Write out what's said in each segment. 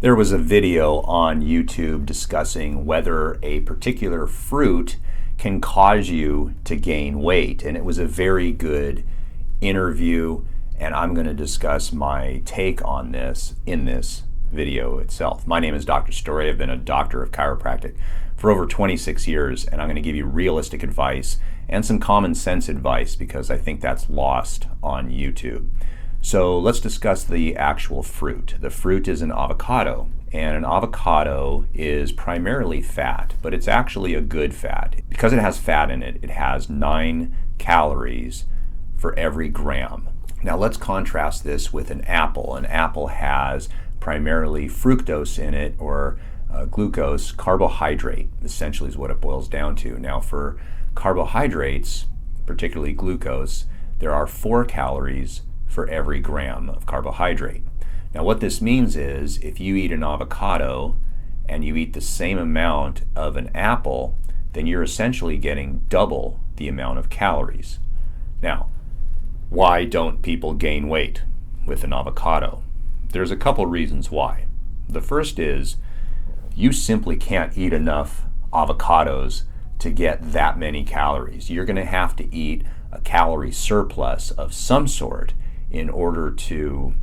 There was a video on YouTube discussing whether a particular fruit can cause you to gain weight, and it was a very good interview, and I'm going to discuss my take on this in this video itself. My name is Dr. Story. I've been a doctor of chiropractic for over 26 years, and I'm going to give you realistic advice and some common sense advice because I think that's lost on YouTube. So let's discuss the actual fruit. The fruit is an avocado, and an avocado is primarily fat, but it's actually a good fat. Because it has fat in it, it has 9 calories for every gram. Now let's contrast this with an apple. An apple has primarily fructose in it, or glucose, carbohydrate, essentially is what it boils down to. Now for carbohydrates, particularly glucose, there are 4 calories for every gram of carbohydrate. Now what this means is if you eat an avocado and you eat the same amount of an apple, then you're essentially getting double the amount of calories. Now, why don't people gain weight with an avocado? There's a couple reasons why. The first is you simply can't eat enough avocados to get that many calories. You're going to have to eat a calorie surplus of some sort in order to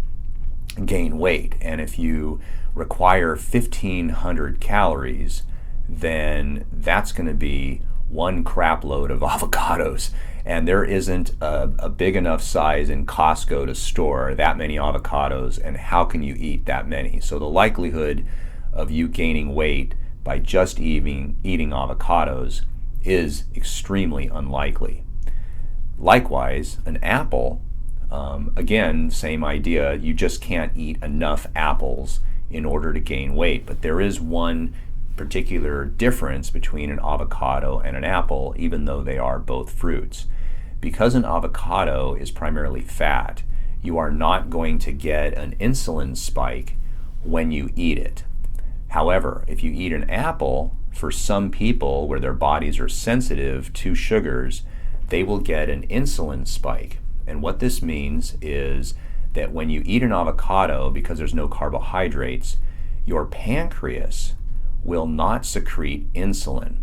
gain weight. And if you require 1,500 calories, then that's going to be one crap load of avocados. And there isn't a big enough size in Costco to store that many avocados, and how can you eat that many? So the likelihood of you gaining weight by just eating avocados is extremely unlikely. Likewise, an apple, again, same idea, you just can't eat enough apples in order to gain weight. But there is one particular difference between an avocado and an apple, even though they are both fruits. Because an avocado is primarily fat, you are not going to get an insulin spike when you eat it. However, if you eat an apple, for some people where their bodies are sensitive to sugars, they will get an insulin spike. And what this means is that when you eat an avocado, because there's no carbohydrates, your pancreas will not secrete insulin.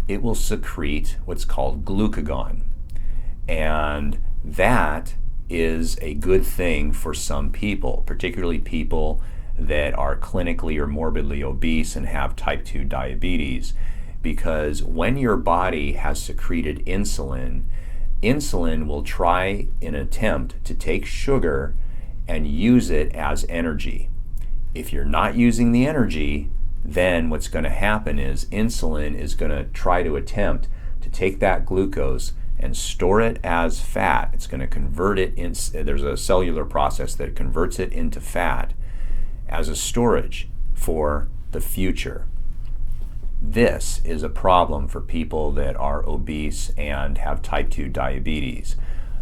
It will secrete what's called glucagon. And that is a good thing for some people, particularly people that are clinically or morbidly obese and have type 2 diabetes. Because when your body has secreted insulin, insulin will try in an attempt to take sugar and use it as energy. If you're not using the energy, then what's going to happen is insulin is going to try to attempt to take that glucose and store it as fat. It's going to convert it in, there's a cellular process that converts it into fat as a storage for the future. This is a problem for people that are obese and have type 2 diabetes.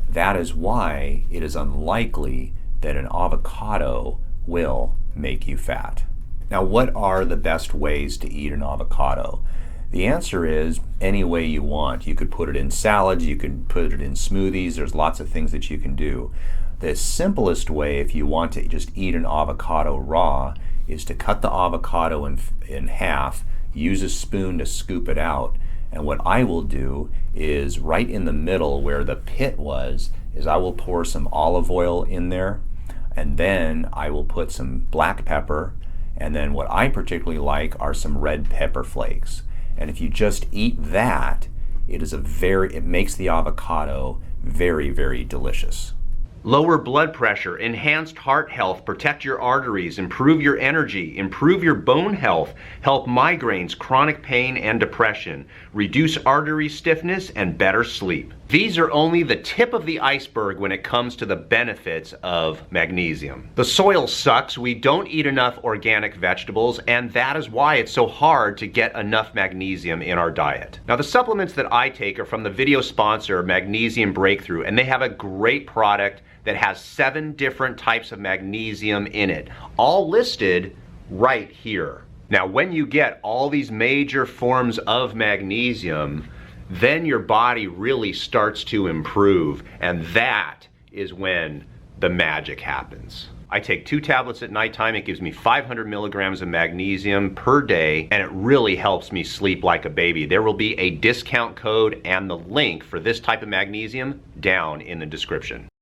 That is why it is unlikely that an avocado will make you fat. Now, what are the best ways to eat an avocado? The answer is any way you want. You could put it in salads, you could put it in smoothies, there's lots of things that you can do. The simplest way, if you want to just eat an avocado raw, is to cut the avocado in half, use a spoon to scoop it out. And what I will do is right in the middle where the pit was, is I will pour some olive oil in there, and then I will put some black pepper, and then what I particularly like are some red pepper flakes. And if you just eat that, it makes the avocado very, very delicious. Lower blood pressure, enhanced heart health, protect your arteries, improve your energy, improve your bone health, help migraines, chronic pain, and depression, reduce artery stiffness, and better sleep. These are only the tip of the iceberg when it comes to the benefits of magnesium. The soil sucks, we don't eat enough organic vegetables, and that is why it's so hard to get enough magnesium in our diet. Now, the supplements that I take are from the video sponsor, Magnesium Breakthrough, and they have a great product that has 7 different types of magnesium in it, all listed right here. Now, when you get all these major forms of magnesium, then your body really starts to improve, and that is when the magic happens. I take 2 tablets at nighttime. It gives me 500 milligrams of magnesium per day, and it really helps me sleep like a baby. There will be a discount code and the link for this type of magnesium down in the description.